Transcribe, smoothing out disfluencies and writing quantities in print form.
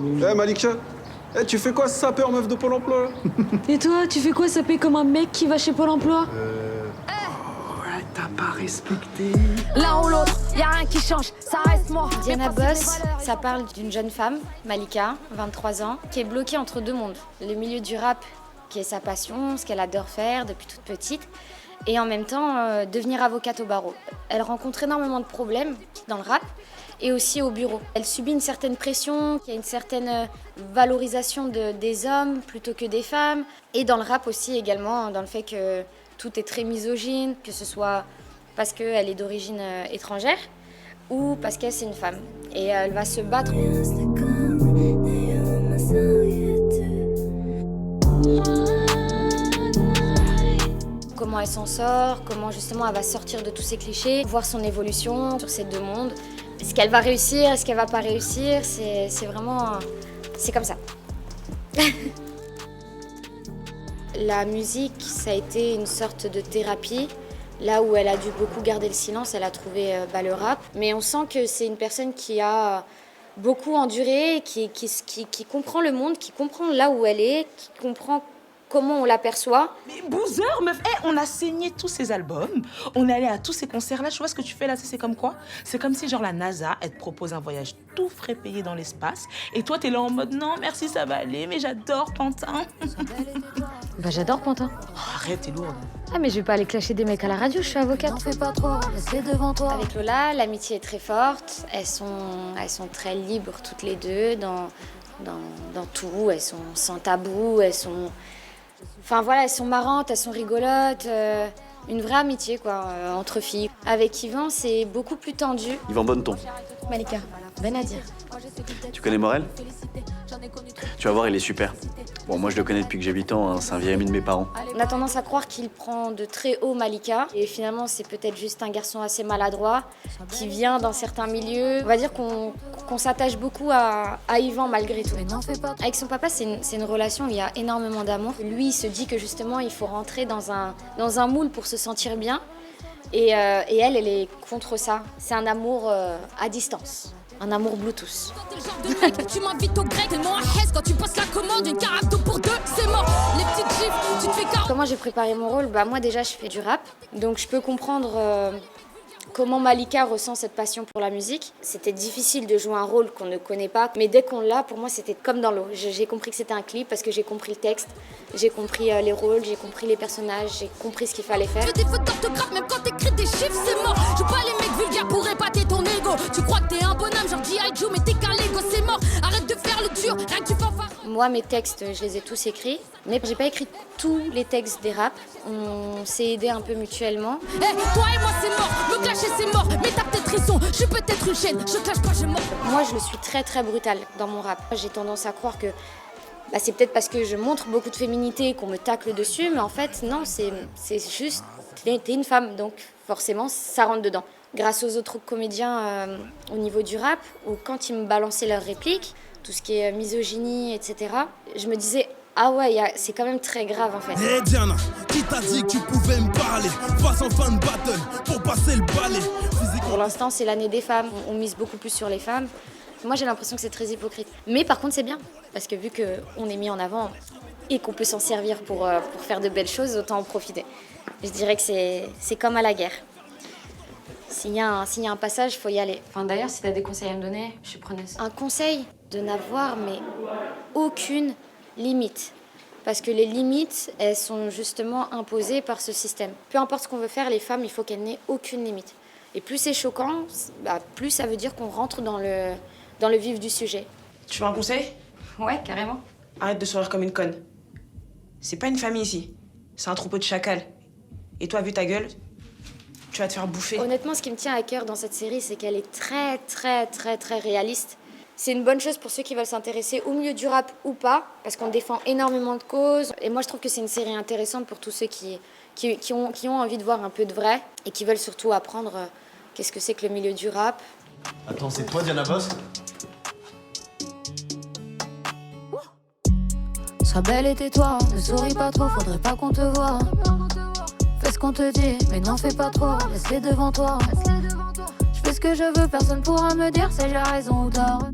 Eh Malika, tu fais quoi sapeur meuf de Pôle emploi là? Et toi, tu fais quoi saper comme un mec qui va chez Pôle emploi? Ouais, t'as pas respecté. L'un ou l'autre, y a rien qui change, ça reste moi. Diana Boss, ça parle d'une jeune femme, Malika, 23 ans, qui est bloquée entre deux mondes. Le milieu du rap, qui est sa passion, ce qu'elle adore faire depuis toute petite, et en même temps devenir avocate au barreau. Elle rencontre énormément de problèmes dans le rap et aussi au bureau. Elle subit une certaine pression, il y a une certaine valorisation des hommes plutôt que des femmes, et dans le rap aussi également, dans le fait que tout est très misogyne, que ce soit parce qu'elle est d'origine étrangère ou parce qu'elle c'est une femme. Et elle va se battre. Comment elle s'en sort, comment justement elle va sortir de tous ces clichés, voir son évolution sur ces deux mondes. Est-ce qu'elle va réussir, est-ce qu'elle va pas réussir, c'est vraiment... c'est comme ça. La musique, ça a été une sorte de thérapie. Là où elle a dû beaucoup garder le silence, elle a trouvé le rap. Mais on sent que c'est une personne qui a beaucoup enduré, qui comprend le monde, qui comprend là où elle est, qui comprend comment on l'aperçoit. Mais Boozer, meuf, on a saigné tous ces albums, on est allé à tous ces concerts-là. Tu vois ce que tu fais là, c'est comme quoi? C'est comme si genre la NASA, elle te propose un voyage tout frais payé dans l'espace, et toi t'es là en mode non merci ça va aller, mais j'adore Pantin. Bah j'adore Pantin. Oh, arrête, t'es lourde. Ah mais je vais pas aller clasher des mecs à la radio, je suis avocate. N'en fais pas trop, laisse-les devant toi. Avec Lola, l'amitié est très forte, elles sont très libres toutes les deux dans tout, elles sont sans tabou, elles sont... Enfin voilà, elles sont marrantes, elles sont rigolotes, une vraie amitié quoi, entre filles. Avec Yvan, c'est beaucoup plus tendu. Yvan Bonneton. Malika, Ben à dire. Tu connais Morel? Tu vas voir, il est super. Bon, moi je le connais depuis que j'ai 8 ans, hein, c'est un vieil ami de mes parents. On a tendance à croire qu'il prend de très haut Malika. Et finalement, c'est peut-être juste un garçon assez maladroit qui vient dans certains milieux. On va dire qu'on s'attache beaucoup à Yvan malgré tout. Avec son papa, c'est une relation où il y a énormément d'amour. Lui, il se dit que justement, il faut rentrer dans un moule pour se sentir bien. Et elle est contre ça. C'est un amour à distance. Un amour Bluetooth. Tu m'invites au grec, tellement à Hesse quand tu passes la commande, une carafe pour deux, c'est mort. Les petites gifles, tu te fais car... Comment j'ai préparé mon rôle? Bah moi déjà je fais du rap, donc je peux comprendre comment Malika ressent cette passion pour la musique. C'était difficile de jouer un rôle qu'on ne connaît pas, mais dès qu'on l'a, pour moi c'était comme dans l'eau. J'ai compris que c'était un clip parce que j'ai compris le texte, j'ai compris les rôles, j'ai compris les personnages, j'ai compris ce qu'il fallait faire. Je fais des fautes d'orthographe, même quand t'écris des chiffres, c'est mort. Je joue pas les mecs vulgaires pour épater ton ego. Tu crois que t'es un bonhomme, genre G.I. Joe, mais t'es qu'un Lego, c'est mort. Arrête de faire le dur, rien que tu fanfares. Moi, mes textes, je les ai tous écrits, mais j'ai pas écrit tous les textes des raps. On s'est aidés un peu mutuellement. Toi et moi, c'est mort. Me clasher, c'est mort. Mais t'as peut-être raison. Je suis peut-être une chaîne. Je clash pas, je mors. Moi, je suis très très brutale dans mon rap. J'ai tendance à croire que c'est peut-être parce que je montre beaucoup de féminité qu'on me tacle dessus, mais en fait, non, c'est juste, t'es une femme, donc forcément, ça rentre dedans. Grâce aux autres comédiens au niveau du rap, ou quand ils me balançaient leurs répliques, tout ce qui est misogynie, etc., je me disais, ah ouais, c'est quand même très grave en fait. Hey Diana, qui t'a dit que tu pouvais me parler? Face en fin de battle, pour passer le balai. Pour l'instant, c'est l'année des femmes, on mise beaucoup plus sur les femmes. Moi, j'ai l'impression que c'est très hypocrite. Mais par contre, c'est bien, parce que vu qu'on est mis en avant et qu'on peut s'en servir pour faire de belles choses, autant en profiter. Je dirais que c'est comme à la guerre. S'il y a un passage, il faut y aller. Enfin d'ailleurs, si t'as des conseils à me donner, je suis preneuse. Un conseil, de n'avoir mais aucune limite. Parce que les limites, elles sont justement imposées par ce système. Peu importe ce qu'on veut faire, les femmes, il faut qu'elles n'aient aucune limite. Et plus c'est choquant, plus ça veut dire qu'on rentre dans le vif du sujet. Tu veux un conseil? Ouais, carrément. Arrête de sourire comme une conne. C'est pas une famille ici, c'est un troupeau de chacals. Et toi, vu ta gueule, tu vas te faire bouffer. Honnêtement, ce qui me tient à cœur dans cette série, c'est qu'elle est très, très, très, très réaliste. C'est une bonne chose pour ceux qui veulent s'intéresser au milieu du rap ou pas, parce qu'on défend énormément de causes. Et moi, je trouve que c'est une série intéressante pour tous ceux qui ont envie de voir un peu de vrai et qui veulent surtout apprendre qu'est-ce que c'est que le milieu du rap. Attends, c'est toi Diana Boss? Sois belle et tais-toi, ne souris pas trop, faudrait pas qu'on te voie. Fais ce qu'on te dit, mais n'en fais pas trop, laisse-les devant toi. Je fais ce que je veux, personne pourra me dire si j'ai raison ou tort.